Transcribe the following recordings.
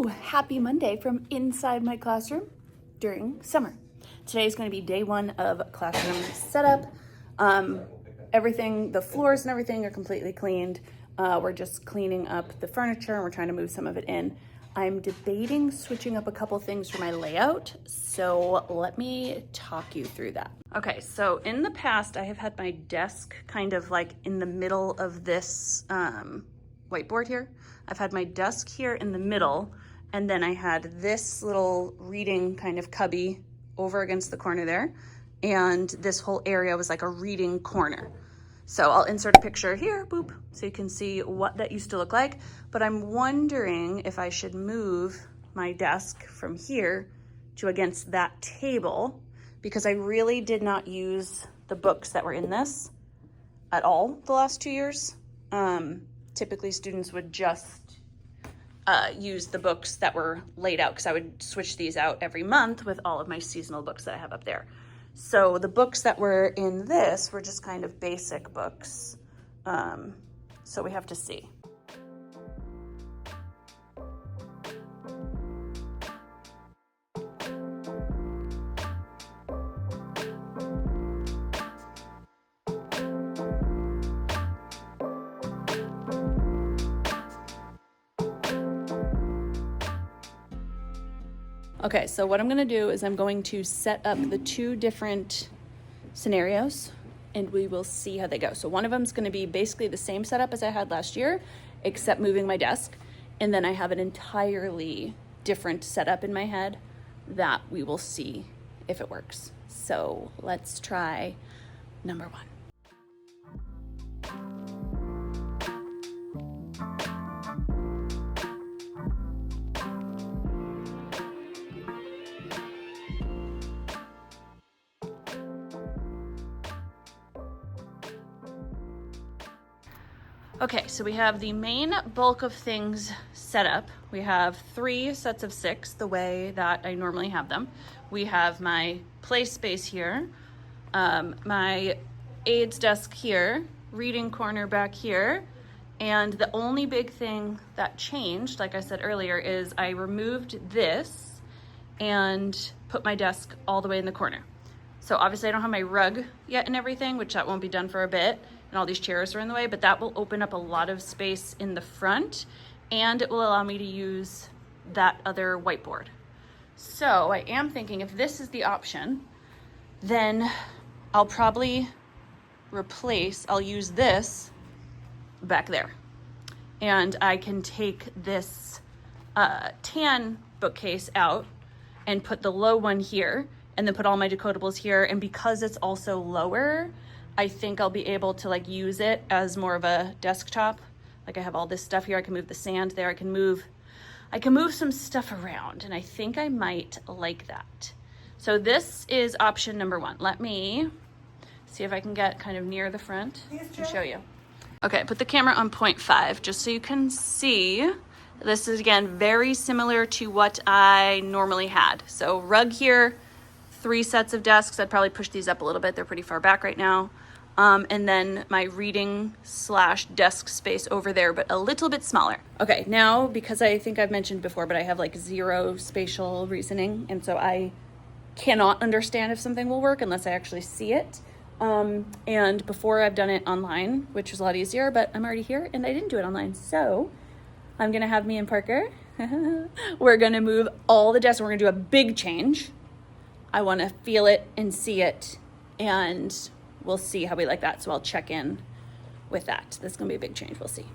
Woo! Happy Monday from inside my classroom during summer. Today is going to be day one of classroom setup. Everything, the floors and everything are completely cleaned. We're just cleaning up the furniture and we're trying to move some of it in. I'm debating switching up a couple things for my layout, so let me talk you through that. Okay, so in the past, I have had my desk kind of like in the middle of this whiteboard here. I've had my desk here in the middle, and then I had this little reading kind of cubby over against the corner there, and this whole area was like a reading corner. So I'll insert a picture here, boop, so you can see what that used to look like. But I'm wondering if I should move my desk from here to against that table, because I really did not use the books that were in this at all the last 2 years. Typically students would just use the books that were laid out, because I would switch these out every month with all of my seasonal books that I have up there. So the books that were in this were just kind of basic books. So we have to see. Okay, so what I'm gonna do is I'm going to set up the two different scenarios and we will see how they go. So one of them is gonna be basically the same setup as I had last year, except moving my desk. And then I have an entirely different setup in my head that we will see if it works. So let's try number one. Okay, so we have the main bulk of things set up. We have 3 sets of 6, the way that I normally have them. We have my play space here, my aides desk here, reading corner back here, and the only big thing that changed, like I said earlier, is I removed this and put my desk all the way in the corner. So obviously I don't have my rug yet and everything, which that won't be done for a bit. And all these chairs are in the way, but that will open up a lot of space in the front, and it will allow me to use that other whiteboard. So I am thinking if this is the option, then I'll probably I'll use this back there. And I can take this tan bookcase out and put the low one here, and then put all my decodables here. And because it's also lower, I think I'll be able to like use it as more of a desktop. Like I have all this stuff here. I can move the sand there. I can move some stuff around, and I think I might like that. So this is option number one. Let me see if I can get kind of near the front and show you. Okay, put the camera on 0.5 just so you can see. This is again very similar to what I normally had. So rug here, 3 sets of desks. I'd probably push these up a little bit. They're pretty far back right now. And then my reading / desk space over there, but a little bit smaller. Okay, now because I think I've mentioned before, but I have like 0 spatial reasoning. And so I cannot understand if something will work unless I actually see it. And before I've done it online, which was a lot easier, but I'm already here and I didn't do it online. So I'm gonna have me and Parker, we're gonna move all the desks. We're gonna do a big change. I want to feel it and see it, and we'll see how we like that. So I'll check in with that. This is going to be a big change. We'll see.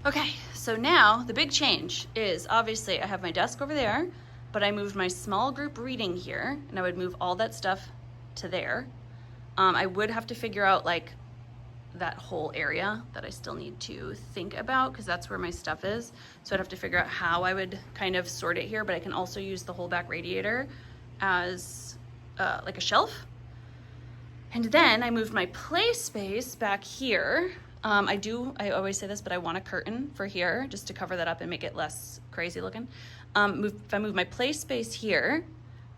Okay, so now the big change is obviously I have my desk over there, but I moved my small group reading here, and I would move all that stuff to there. I would have to figure out like that whole area that I still need to think about, because that's where my stuff is. So I'd have to figure out how I would kind of sort it here, but I can also use the whole back radiator as like a shelf. And then I moved my play space back here. I always say this, but I want a curtain for here just to cover that up and make it less crazy looking. If I move my play space here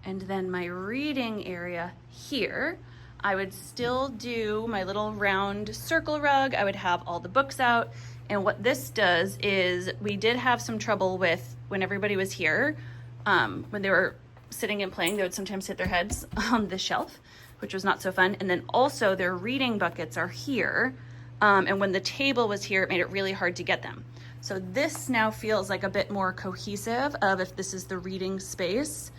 and then my reading area here, I would still do my little round circle rug. I would have all the books out. And what this does is, we did have some trouble with when everybody was here, when they were sitting and playing, they would sometimes hit their heads on the shelf, which was not so fun. And then also their reading buckets are here. And when the table was here, it made it really hard to get them. So this now feels like a bit more cohesive of if this is the reading space.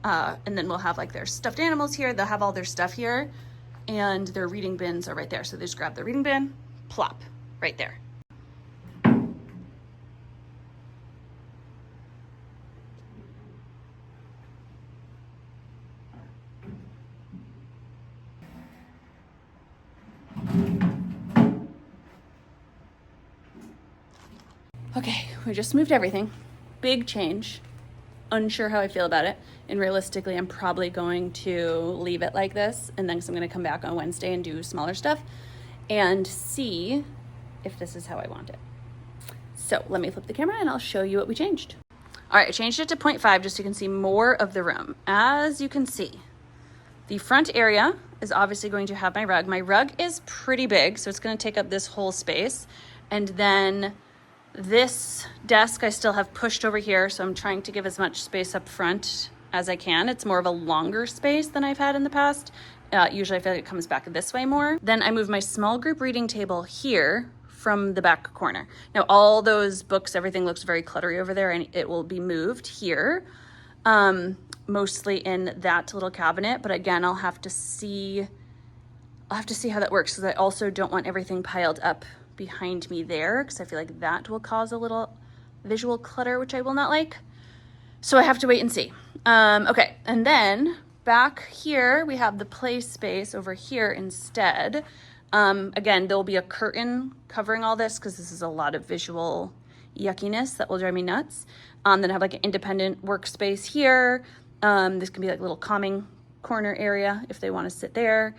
And then we'll have like their stuffed animals here. They'll have all their stuff here, and their reading bins are right there. So they just grab the reading bin, plop, right there. Okay, we just moved everything. Big change. Unsure how I feel about it. And realistically, I'm probably going to leave it like this. And then I'm going to come back on Wednesday and do smaller stuff and see if this is how I want it. So let me flip the camera and I'll show you what we changed. All right, I changed it to 0.5 just so you can see more of the room. As you can see, the front area is obviously going to have my rug. My rug is pretty big, so it's going to take up this whole space. And then this desk I still have pushed over here, so I'm trying to give as much space up front as I can. It's more of a longer space than I've had in the past. Usually I feel like it comes back this way more. Then I moved my small group reading table here from the back corner. Now all those books, everything looks very cluttery over there, and it will be moved here, mostly in that little cabinet. But again, I'll have to see how that works, because I also don't want everything piled up behind me there, because I feel like that will cause a little visual clutter, which I will not like. So I have to wait and see. Okay, and then back here we have the play space over here instead. Again, there'll be a curtain covering all this, because this is a lot of visual yuckiness that will drive me nuts. Then I have like an independent workspace here. This can be like a little calming corner area if they want to sit there.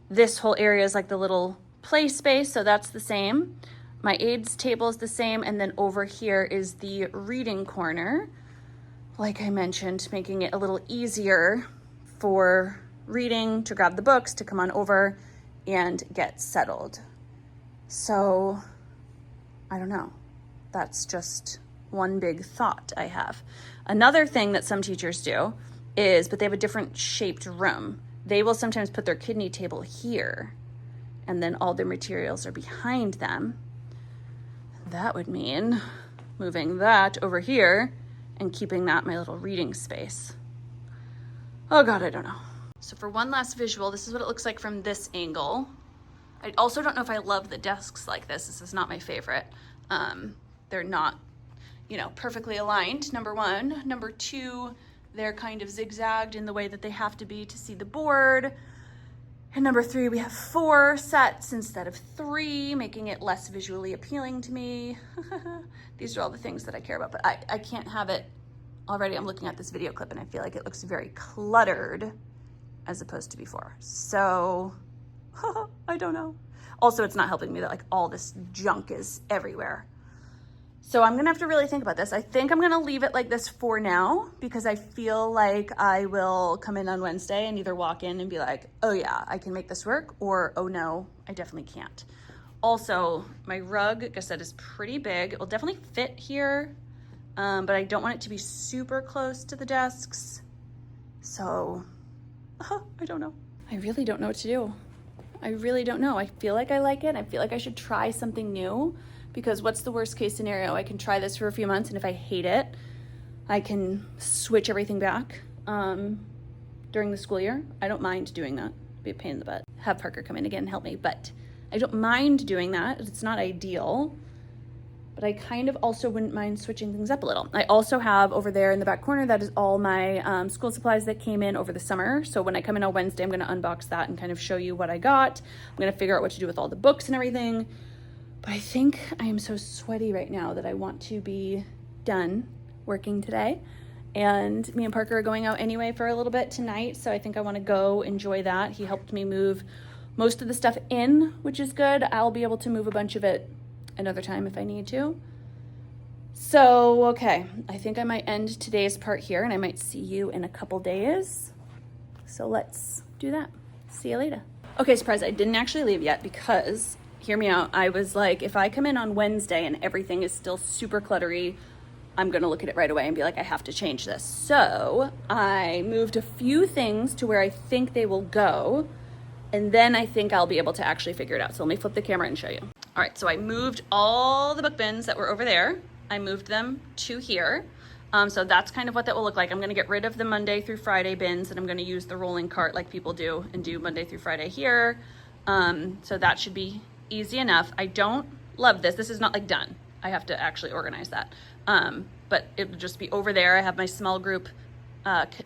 This whole area is like the little play space, so that's the same. My aids table is the same, and then over here is the reading corner, like I mentioned, making it a little easier for reading, to grab the books, to come on over and get settled. So I don't know, that's just one big thought I have. Another thing that some teachers do is, but they have a different shaped room, they will sometimes put their kidney table here, and then all their materials are behind them. That would mean moving that over here and keeping that my little reading space. Oh God, I don't know. So for one last visual, this is what it looks like from this angle. I also don't know if I love the desks like this. This is not my favorite. They're not, perfectly aligned, number one. Number two, they're kind of zigzagged in the way that they have to be to see the board. And number three, we have 4 sets instead of 3, making it less visually appealing to me. These are all the things that I care about, but I can't have it already. I'm looking at this video clip and I feel like it looks very cluttered as opposed to before. So I don't know. Also, it's not helping me that like all this junk is everywhere. So I'm gonna have to really think about this. I think I'm gonna leave it like this for now, because I feel like I will come in on Wednesday and either walk in and be like, oh yeah, I can make this work, or oh no, I definitely can't. Also, my rug, like I said, is pretty big. It will definitely fit here, but I don't want it to be super close to the desks. So, I don't know. I really don't know what to do. I really don't know. I feel like I like it. I feel like I should try something new, because what's the worst case scenario? I can try this for a few months, and if I hate it, I can switch everything back during the school year. I don't mind doing that. It'd be a pain in the butt. Have Parker come in again and help me, but I don't mind doing that. It's not ideal, but but I kind of also wouldn't mind switching things up a little. I also have over there in the back corner, that is all my school supplies that came in over the summer. So when I come in on Wednesday, I'm gonna unbox that and kind of show you what I got. I'm gonna figure out what to do with all the books and everything. But I think I am so sweaty right now that I want to be done working today. And me and Parker are going out anyway for a little bit tonight. So I think I wanna go enjoy that. He helped me move most of the stuff in, which is good. I'll be able to move a bunch of it another time if I need to. So, okay, I think I might end today's part here and I might see you in a couple days. So let's do that. See you later. Okay, surprise, I didn't actually leave yet because, hear me out, I was like, if I come in on Wednesday and everything is still super cluttery, I'm gonna look at it right away and be like, I have to change this. So I moved a few things to where I think they will go, and then I think I'll be able to actually figure it out. So let me flip the camera and show you. All right, so I moved all the book bins that were over there. I moved them to here. So that's kind of what that will look like. I'm gonna get rid of the Monday through Friday bins and I'm gonna use the rolling cart like people do and do Monday through Friday here. So that should be easy enough. I don't love this. This is not like done. I have to actually organize that. But it will just be over there. I have my small group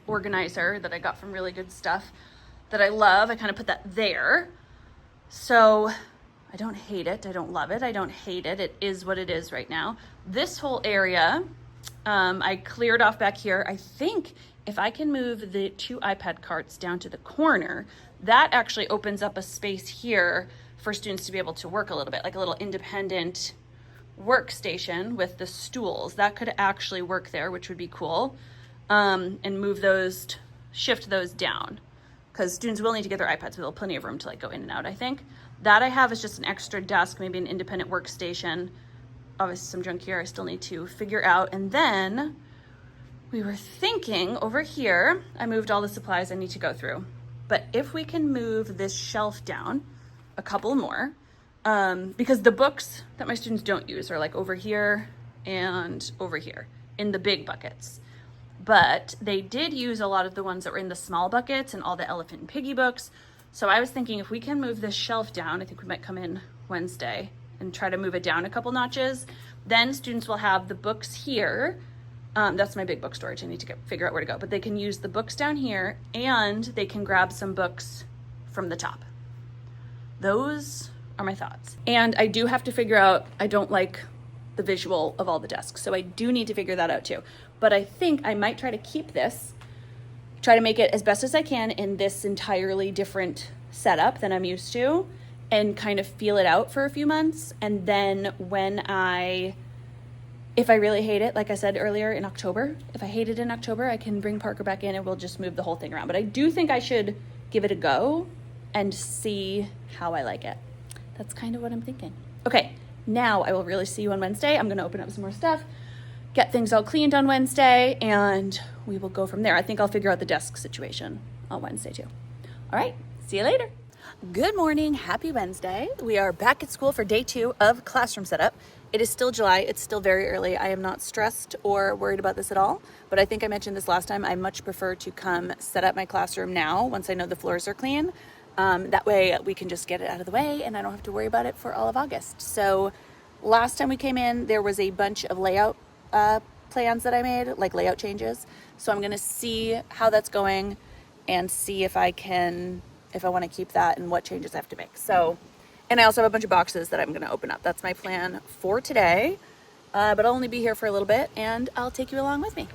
organizer that I got from Really Good Stuff that I love. I kind of put that there. So I don't hate it. I don't love it. I don't hate it. It is what it is right now. This whole area, I cleared off back here. I think if I can move the 2 iPad carts down to the corner, that actually opens up a space here for students to be able to work a little bit, like a little independent workstation with the stools. That could actually work there, which would be cool. And move those, shift those down, because students will need to get their iPads, but they'll have plenty of room to like go in and out, I think. That I have is just an extra desk, maybe an independent workstation. Obviously some junk here I still need to figure out. And then we were thinking over here, I moved all the supplies I need to go through. But if we can move this shelf down a couple more, because the books that my students don't use are like over here and over here in the big buckets. But they did use a lot of the ones that were in the small buckets and all the Elephant and Piggy books. So I was thinking if we can move this shelf down, I think we might come in Wednesday and try to move it down a couple notches. Then students will have the books here. That's my big book storage. I need to figure out where to go. But they can use the books down here and they can grab some books from the top. Those are my thoughts. And I do have to figure out, I don't like the visual of all the desks. So I do need to figure that out too. But I think I might try to keep this, try to make it as best as I can in this entirely different setup than I'm used to, and kind of feel it out for a few months. And then if I really hate it, like I said earlier, in October, if I hate it in October, I can bring Parker back in and we'll just move the whole thing around. But I do think I should give it a go and see how I like it. That's kind of what I'm thinking. Okay, now I will really see you on Wednesday. I'm gonna open up some more stuff, get things all cleaned on Wednesday, and we will go from there. I think I'll figure out the desk situation on Wednesday too. All right, see you later. Good morning, happy Wednesday. We are back at school for day 2 of classroom setup. It is still July, it's still very early. I am not stressed or worried about this at all, but I think I mentioned this last time, I much prefer to come set up my classroom now once I know the floors are clean. That way we can just get it out of the way and I don't have to worry about it for all of August. So last time we came in, there was a bunch of layout plans that I made, like layout changes. So I'm gonna see how that's going and see if I want to keep that and what changes I have to make. So, and I also have a bunch of boxes that I'm gonna open up. That's my plan for today, but I'll only be here for a little bit and I'll take you along with me.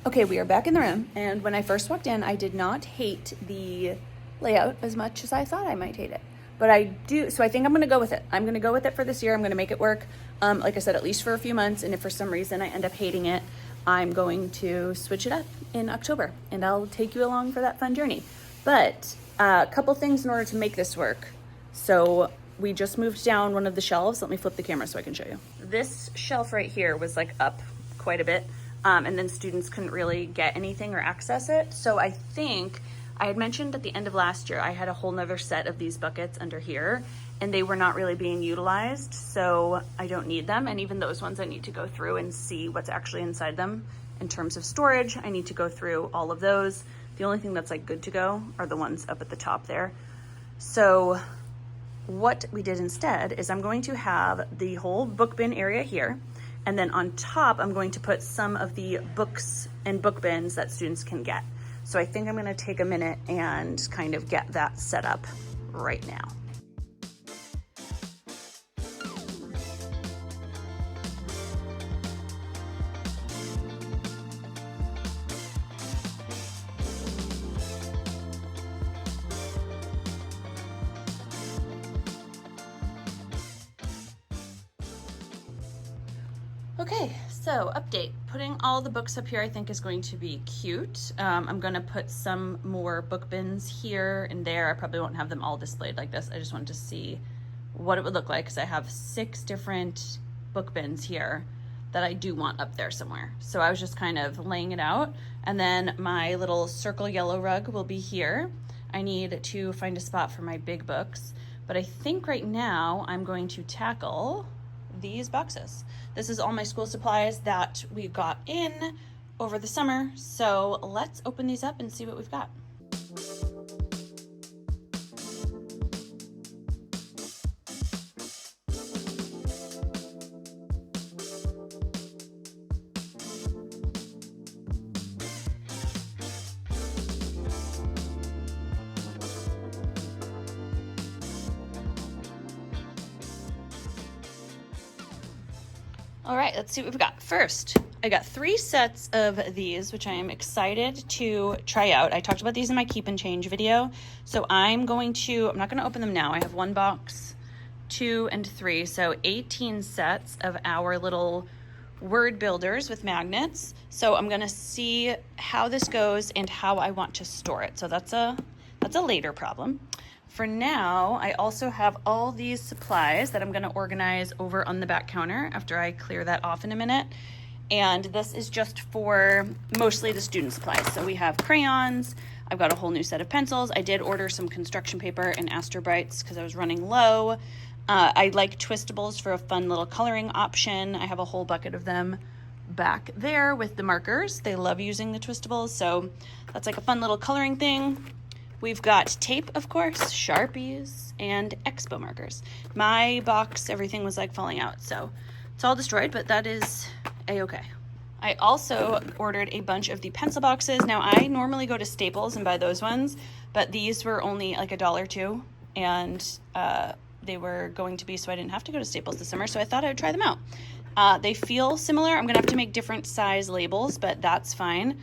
Okay, we are back in the room, and when I first walked in, I did not hate the layout as much as I thought I might hate it. But I do, so I think I'm gonna go with it. I'm gonna go with it for this year. I'm gonna make it work, like I said, at least for a few months, and if for some reason I end up hating it, I'm going to switch it up in October, and I'll take you along for that fun journey. But a couple things in order to make this work. So we just moved down one of the shelves. Let me flip the camera so I can show you. This shelf right here was like up quite a bit. And then students couldn't really get anything or access it. So I think I had mentioned at the end of last year, I had a whole nother set of these buckets under here, and they were not really being utilized, so I don't need them. And even those ones I need to go through and see what's actually inside them in terms of storage. I need to go through all of those. The only thing that's like good to go are the ones up at the top there. So what we did instead is I'm going to have the whole book bin area here, and then on top, I'm going to put some of the books and book bins that students can get. So I think I'm gonna take a minute and kind of get that set up right now. Okay, so update. Putting all the books up here I think is going to be cute. I'm gonna put some more book bins here and there. I probably won't have them all displayed like this. I just wanted to see what it would look like because I have 6 different book bins here that I do want up there somewhere. So I was just kind of laying it out. And then my little circle yellow rug will be here. I need to find a spot for my big books, but I think right now I'm going to tackle these boxes. This is all my school supplies that we got in over the summer. So let's open these up and see what we've got. All right, let's see what we've got. First, I got 3 sets of these, which I am excited to try out. I talked about these in my keep and change video. So I'm not gonna open them now. I have 1 box, 2 and 3. So 18 sets of our little word builders with magnets. So I'm gonna see how this goes and how I want to store it. So that's a later problem. For now, I also have all these supplies that I'm gonna organize over on the back counter after I clear that off in a minute. And this is just for mostly the student supplies. So we have crayons, I've got a whole new set of pencils. I did order some construction paper and Astor Brights because I was running low. I like twistables for a fun little coloring option. I have a whole bucket of them back there with the markers. They love using the twistables, so that's like a fun little coloring thing. We've got tape, of course, Sharpies, and Expo markers. My box, everything was like falling out, so it's all destroyed, but that is a-okay. I also ordered a bunch of the pencil boxes. Now, I normally go to Staples and buy those ones, but these were only like $1 or $2, and they were going to be, so I didn't have to go to Staples this summer, so I thought I would try them out. They feel similar. I'm gonna have to make different size labels, but that's fine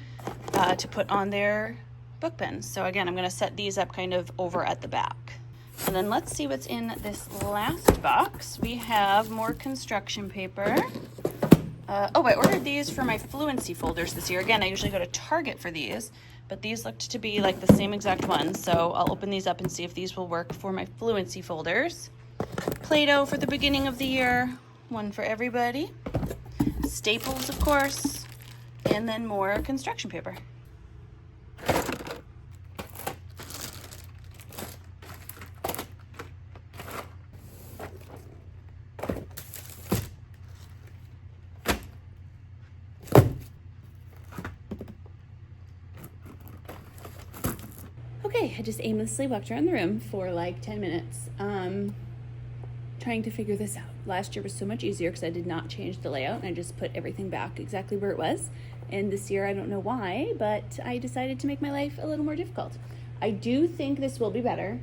to put on their book pens. So again, I'm gonna set these up kind of over at the back. And then let's see what's in this last box. We have more construction paper. Oh, I ordered these for my fluency folders this year. Again, I usually go to Target for these, but these looked to be like the same exact ones. So I'll open these up and see if these will work for my fluency folders. Play-Doh for the beginning of the year, one for everybody. Staples, of course, and then more construction paper. Okay, I just aimlessly walked around the room for like 10 minutes trying to figure this out. Last year was so much easier because I did not change the layout and I just put everything back exactly where it was. And this year, I don't know why, but I decided to make my life a little more difficult. I do think this will be better.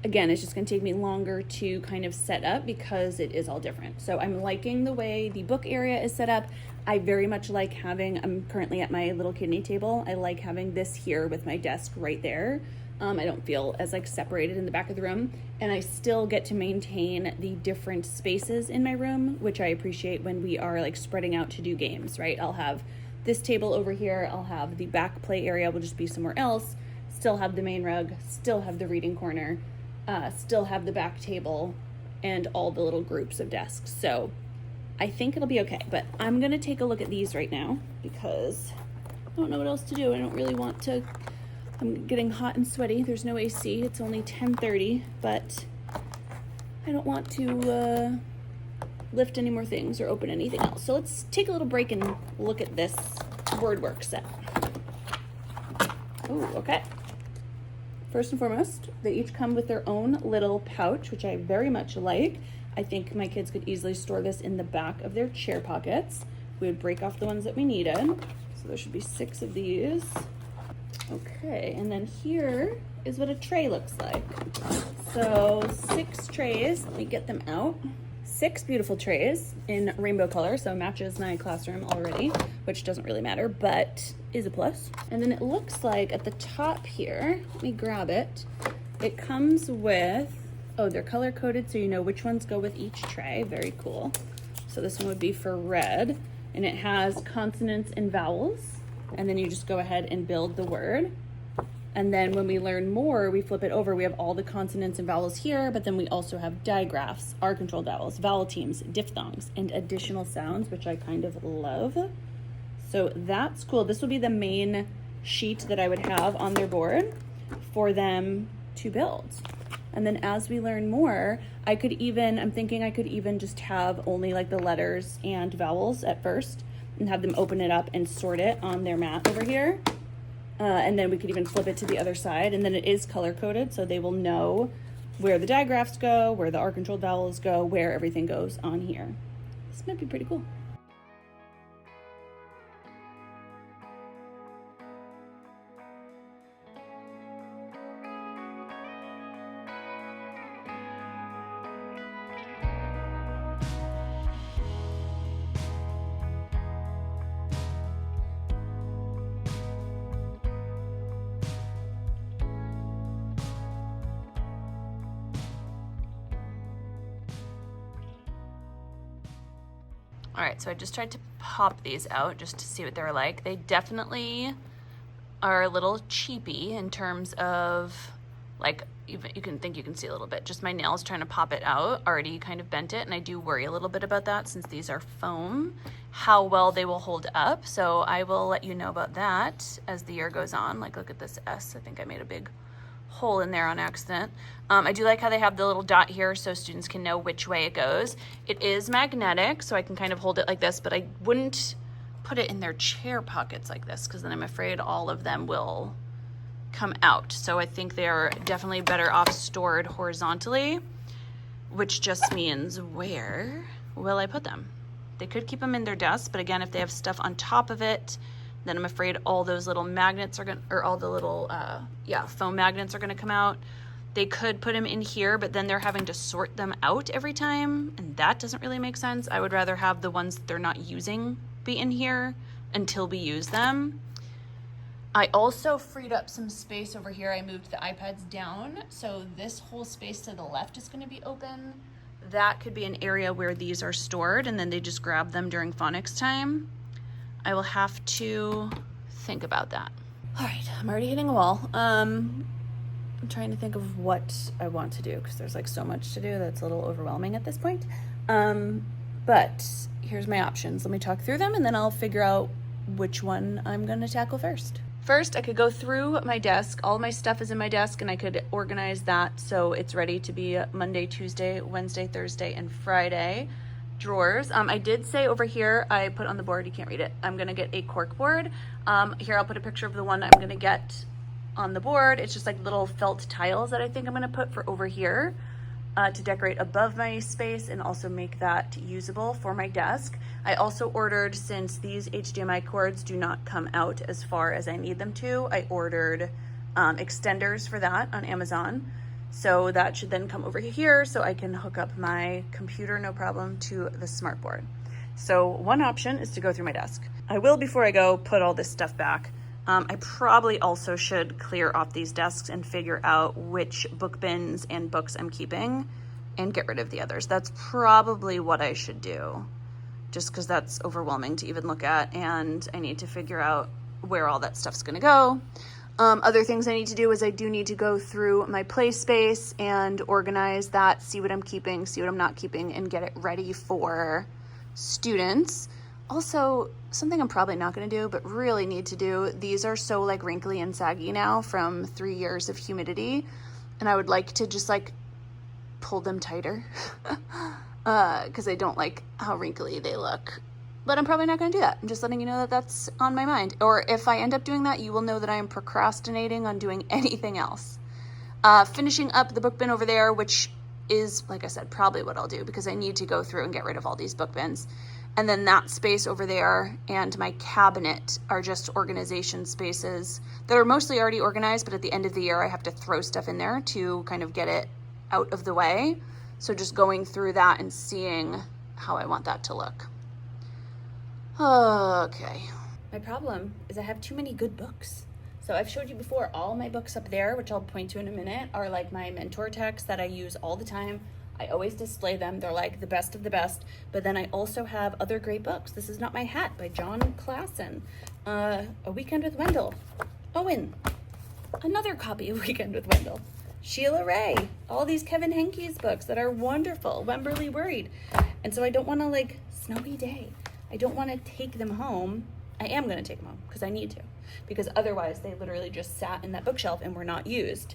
Again, it's just gonna take me longer to kind of set up because it is all different. So I'm liking the way the book area is set up. I very much like I'm currently at my little kidney table. I like having this here with my desk right there. I don't feel as like separated in the back of the room, and I still get to maintain the different spaces in my room, which I appreciate when we are like spreading out to do games, right? I'll have this table over here. I'll have the back play area will just be somewhere else. Still have the main rug, still have the reading corner, still have the back table and all the little groups of desks. So I think it'll be okay, but I'm gonna take a look at these right now because I don't know what else to do. I don't really want to I'm getting hot and sweaty. There's no AC. It's only 10:30, but I don't want to lift any more things or open anything else. So let's take a little break and look at this word work set. Oh, okay. First and foremost, they each come with their own little pouch, which I very much like. I think my kids could easily store this in the back of their chair pockets. We would break off the ones that we needed. So there should be 6 of these. Okay, and then here is what a tray looks like. So 6 trays, let me get them out. 6 beautiful trays in rainbow color, so matches my classroom already, which doesn't really matter, but is a plus. And then it looks like at the top here, let me grab it. It comes with, oh, they're color coded so you know which ones go with each tray. Very cool. So this one would be for red, and it has consonants and vowels, and then you just go ahead and build the word. And then when we learn more, we flip it over. We have all the consonants and vowels here, but then we also have digraphs, R-controlled vowels, vowel teams, diphthongs, and additional sounds, which I kind of love. So that's cool. This will be the main sheet that I would have on their board for them to build. And then as we learn more, I'm thinking I could even just have only like the letters and vowels at first and have them open it up and sort it on their mat over here. And then we could even flip it to the other side, and then it is color coded, so they will know where the digraphs go, where the R-controlled vowels go, where everything goes on here. This might be pretty cool. All right, so I just tried to pop these out just to see what they're like. They definitely are a little cheapy in terms of, like, even you can see a little bit. Just my nails trying to pop it out already kind of bent it, and I do worry a little bit about that since these are foam, how well they will hold up. So I will let you know about that as the year goes on. Like, look at this S. I think I made a big hole in there on accident. I do like how they have the little dot here so students can know which way it goes. It is magnetic, so I can kind of hold it like this, but I wouldn't put it in their chair pockets like this because then I'm afraid all of them will come out. So I think they're definitely better off stored horizontally, which just means where will I put them? They could keep them in their desk, but again, if they have stuff on top of it, then I'm afraid all those little magnets are gonna, or all the little, foam magnets are gonna come out. They could put them in here, but then they're having to sort them out every time, and that doesn't really make sense. I would rather have the ones that they're not using be in here until we use them. I also freed up some space over here. I moved the iPads down, so this whole space to the left is gonna be open. That could be an area where these are stored, and then they just grab them during phonics time. I will have to think about that. All right, I'm already hitting a wall. I'm trying to think of what I want to do because there's like so much to do that's a little overwhelming at this point. But here's my options. Let me talk through them and then I'll figure out which one I'm gonna tackle first. First, I could go through my desk. All my stuff is in my desk and I could organize that so it's ready to be Monday, Tuesday, Wednesday, Thursday, and Friday. Drawers. I did say over here, I put on the board, you can't read it, I'm gonna get a cork board. Here I'll put a picture of the one I'm gonna get on the board. It's just like little felt tiles that I think I'm gonna put for over here to decorate above my space and also make that usable for my desk. I also ordered, since these HDMI cords do not come out as far as I need them to, I ordered extenders for that on Amazon. So that should then come over here so I can hook up my computer, no problem, to the smart board. So one option is to go through my desk. I will, before I go, put all this stuff back. I probably also should clear off these desks and figure out which book bins and books I'm keeping and get rid of the others. That's probably what I should do, just because that's overwhelming to even look at, and I need to figure out where all that stuff's gonna go. Other things I need to do is I do need to go through my play space and organize that, see what I'm keeping, see what I'm not keeping, and get it ready for students. Also, something I'm probably not going to do, but really need to do, these are so like wrinkly and saggy now from 3 years of humidity, and I would like to just like pull them tighter because I don't like how wrinkly they look. But I'm probably not going to do that. I'm just letting you know that that's on my mind. Or if I end up doing that, you will know that I am procrastinating on doing anything else. Finishing up the book bin over there, which is, like I said, probably what I'll do because I need to go through and get rid of all these book bins. And then that space over there and my cabinet are just organization spaces that are mostly already organized, but at the end of the year I have to throw stuff in there to kind of get it out of the way. So just going through that and seeing how I want that to look. Okay. My problem is I have too many good books. So I've showed you before, all my books up there, which I'll point to in a minute, are like my mentor texts that I use all the time. I always display them. They're like the best of the best. But then I also have other great books. This Is Not My Hat by John Klassen. A Weekend with Wendell. Owen. Another copy of Weekend with Wendell. Sheila Ray. All these Kevin Henkes books that are wonderful. Wemberly Worried. And so I don't want to like, snowy day. I don't want to take them home. I am going to take them home because I need to. Because otherwise they literally just sat in that bookshelf and were not used.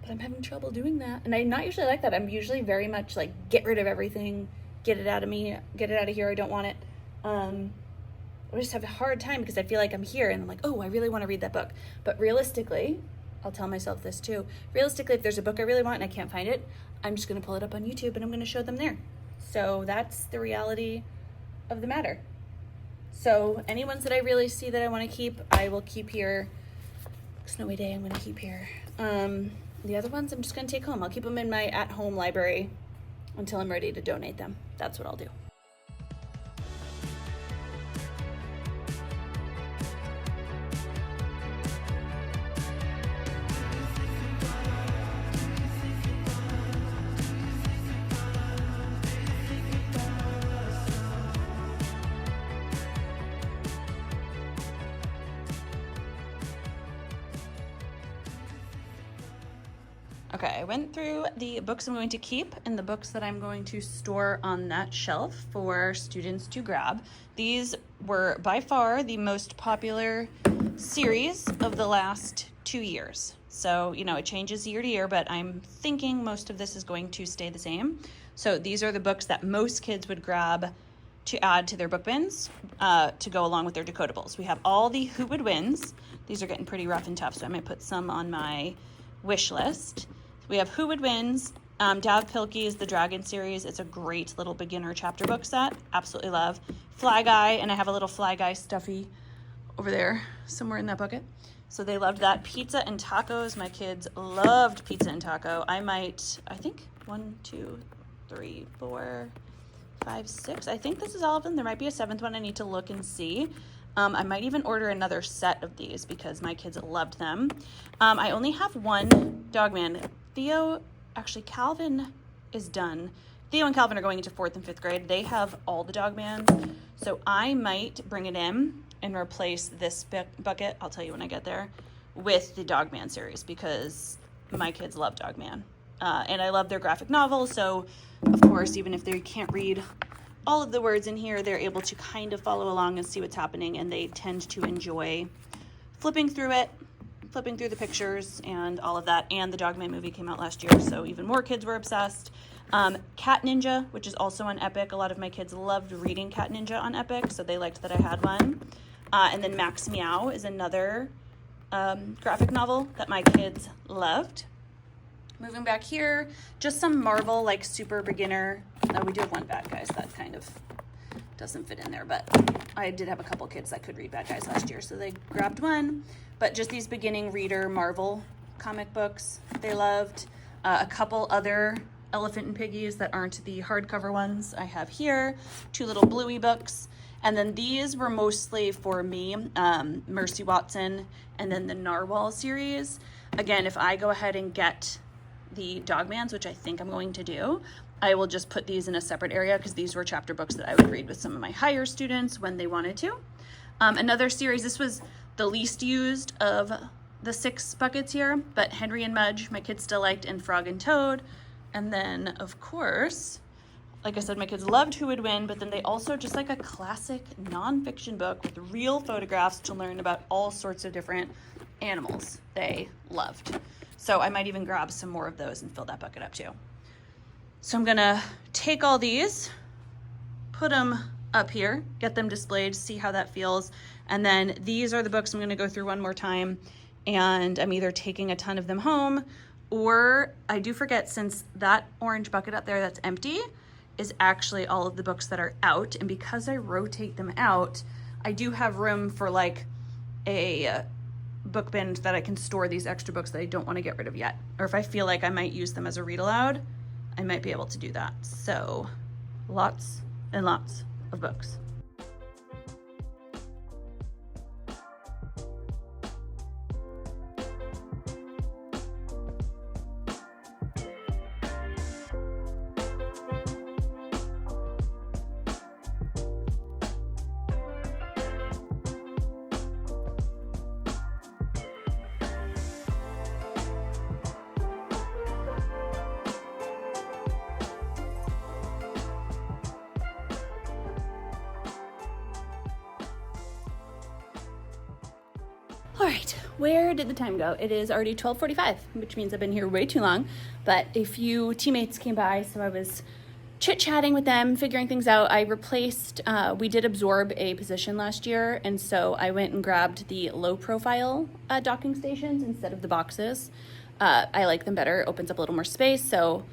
But I'm having trouble doing that. And I'm not usually like that. I'm usually very much like, get rid of everything, get it out of me, get it out of here, I don't want it. I just have a hard time because I feel like I'm here and I'm like, oh, I really want to read that book. But realistically, I'll tell myself this too. Realistically, if there's a book I really want and I can't find it, I'm just going to pull it up on YouTube and I'm going to show them there. So that's the reality of the matter. So any ones that I really see that I want to keep, I will keep here. Snowy day, I'm going to keep here. The other ones I'm just going to take home. I'll keep them in my at-home library until I'm ready to donate them. That's what I'll do. Okay, I went through the books I'm going to keep and the books that I'm going to store on that shelf for students to grab. These were by far the most popular series of the last 2 years. So, you know, it changes year to year, but I'm thinking most of this is going to stay the same. So these are the books that most kids would grab to add to their book bins to go along with their decodables. We have all the Who Would Wins. These are getting pretty rough and tough, so I might put some on my wish list. We have Who Would Wins, Dav Pilkey's The Dragon series. It's a great little beginner chapter book set. Absolutely love. Fly Guy, and I have a little Fly Guy stuffy over there somewhere in that bucket. So they loved that. Pizza and Tacos. My kids loved Pizza and Taco. I think 1, 2, 3, 4, 5, 6. I think this is all of them. There might be a 7th one I need to look and see. I might even order another set of these because my kids loved them. I only have one Dogman. Calvin is done. Theo and Calvin are going into 4th and 5th grade. They have all the Dogmans. So I might bring it in and replace this bucket, I'll tell you when I get there, with the Dogman series because my kids love Dogman. And I love their graphic novels. So of course, even if they can't read all of the words in here, they're able to kind of follow along and see what's happening, and they tend to enjoy flipping through the pictures and all of that. And the Dogman movie came out last year, so even more kids were obsessed. Cat Ninja, which is also on Epic. A lot of my kids loved reading Cat Ninja on Epic, so they liked that I had one. And then Max Meow is another graphic novel that my kids loved. Moving back here, just some Marvel, like super beginner. We do have one Bad Guys that kind of doesn't fit in there, but I did have a couple kids that could read Bad Guys last year, so they grabbed one. But just these beginning reader Marvel comic books they loved. A couple other Elephant and Piggies that aren't the hardcover ones I have here. 2 little Bluey books. And then these were mostly for me, Mercy Watson, and then the Narwhal series. Again, if I go ahead and get the Dogmans, which I think I'm going to do, I will just put these in a separate area because these were chapter books that I would read with some of my higher students when they wanted to. Another series, this was the least used of the 6 buckets here, but Henry and Mudge, my kids still liked, and Frog and Toad. And then, of course, like I said, my kids loved Who Would Win, but then they also just like a classic nonfiction book with real photographs to learn about all sorts of different animals they loved. So I might even grab some more of those and fill that bucket up too. So I'm gonna take all these, put them up here, get them displayed, see how that feels. And then these are the books I'm gonna go through one more time, and I'm either taking a ton of them home, or I do forget, since that orange bucket up there that's empty is actually all of the books that are out. And because I rotate them out, I do have room for like a book bin that I can store these extra books that I don't want to get rid of yet. Or if I feel like I might use them as a read aloud, I might be able to do that. So lots and lots of books. All right, where did the time go? It is already 12:45, which means I've been here way too long, but a few teammates came by, so I was chit-chatting with them, figuring things out. I replaced, we did absorb a position last year, and so I went and grabbed the low-profile docking stations instead of the boxes. I like them better, it opens up a little more space, so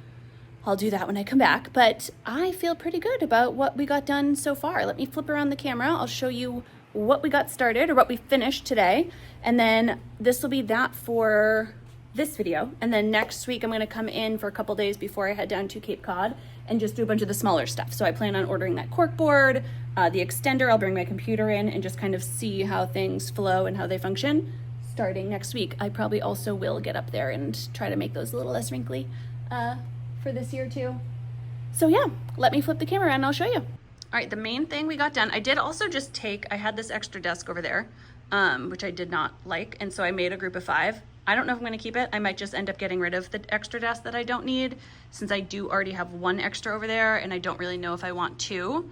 I'll do that when I come back, but I feel pretty good about what we got done so far. Let me flip around the camera, I'll show you what we got started or what we finished today, and then this will be that for this video. And then next week I'm going to come in for a couple days before I head down to Cape Cod and just do a bunch of the smaller stuff. So I plan on ordering that cork board, the extender. I'll bring my computer in and just kind of see how things flow and how they function starting next week. I probably also will get up there and try to make those a little less wrinkly for this year too. So yeah, let me flip the camera and I'll show you. All right, the main thing we got done, I did also just take, I had this extra desk over there, which I did not like, and so I made a group of 5. I don't know if I'm gonna keep it. I might just end up getting rid of the extra desk that I don't need, since I do already have 1 extra over there, and I don't really know if I want 2.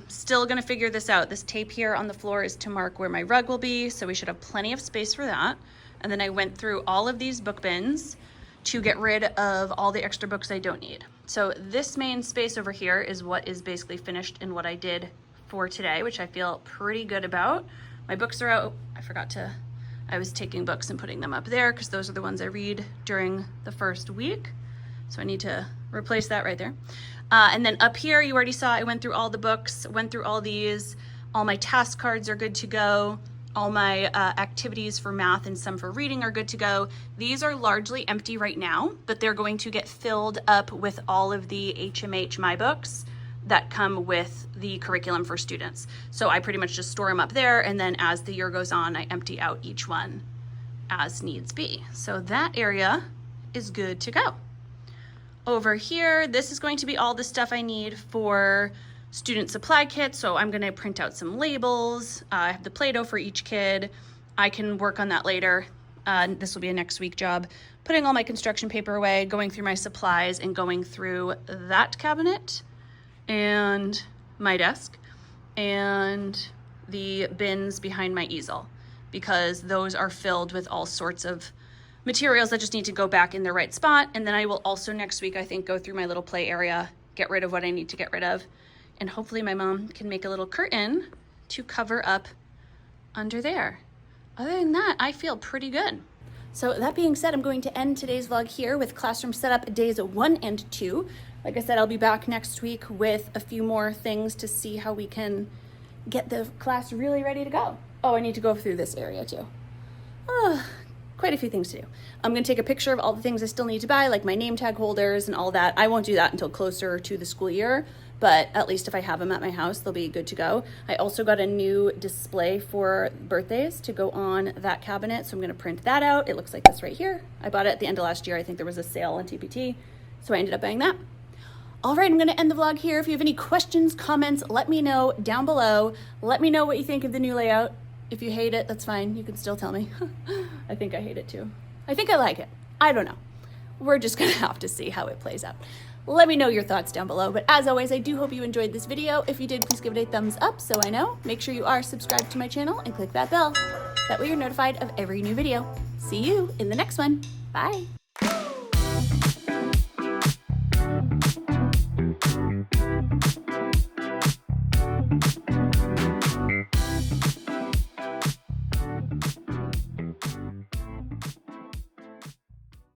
Still gonna figure this out. This tape here on the floor is to mark where my rug will be, so we should have plenty of space for that. And then I went through all of these book bins to get rid of all the extra books I don't need. So this main space over here is what is basically finished in what I did for today, which I feel pretty good about. My books are out. I was taking books and putting them up there because those are the ones I read during the first week. So I need to replace that right there. And then up here, you already saw I went through all the books, went through all these. All my task cards are good to go. All my activities for math and some for reading are good to go. These are largely empty right now, but they're going to get filled up with all of the HMH My Books that come with the curriculum for students. So I pretty much just store them up there, and then as the year goes on, I empty out each one as needs be. So that area is good to go. Over here, this is going to be all the stuff I need for student supply kit, so I'm gonna print out some labels. I have the Play-Doh for each kid. I can work on that later. This will be a next week job. Putting all my construction paper away, going through my supplies, and going through that cabinet and my desk and the bins behind my easel, because those are filled with all sorts of materials that just need to go back in the right spot. And then I will also next week, I think, go through my little play area, get rid of what I need to get rid of. And hopefully my mom can make a little curtain to cover up under there. Other than that, I feel pretty good. So that being said, I'm going to end today's vlog here with classroom setup days 1 and 2. Like I said, I'll be back next week with a few more things to see how we can get the class really ready to go. Oh, I need to go through this area too. Quite a few things to do. I'm gonna take a picture of all the things I still need to buy, like my name tag holders and all that. I won't do that until closer to the school year, but at least if I have them at my house, they'll be good to go. I also got a new display for birthdays to go on that cabinet, so I'm gonna print that out. It looks like this right here. I bought it at the end of last year. I think there was a sale on TPT, so I ended up buying that. All right, I'm gonna end the vlog here. If you have any questions, comments, let me know down below. Let me know what you think of the new layout. If you hate it, that's fine. You can still tell me. I think I hate it too. I think I like it. I don't know. We're just gonna have to see how it plays out. Let me know your thoughts down below. But as always, I do hope you enjoyed this video. If you did, please give it a thumbs up so I know. Make sure you are subscribed to my channel and click that bell. That way you're notified of every new video. See you in the next one. Bye.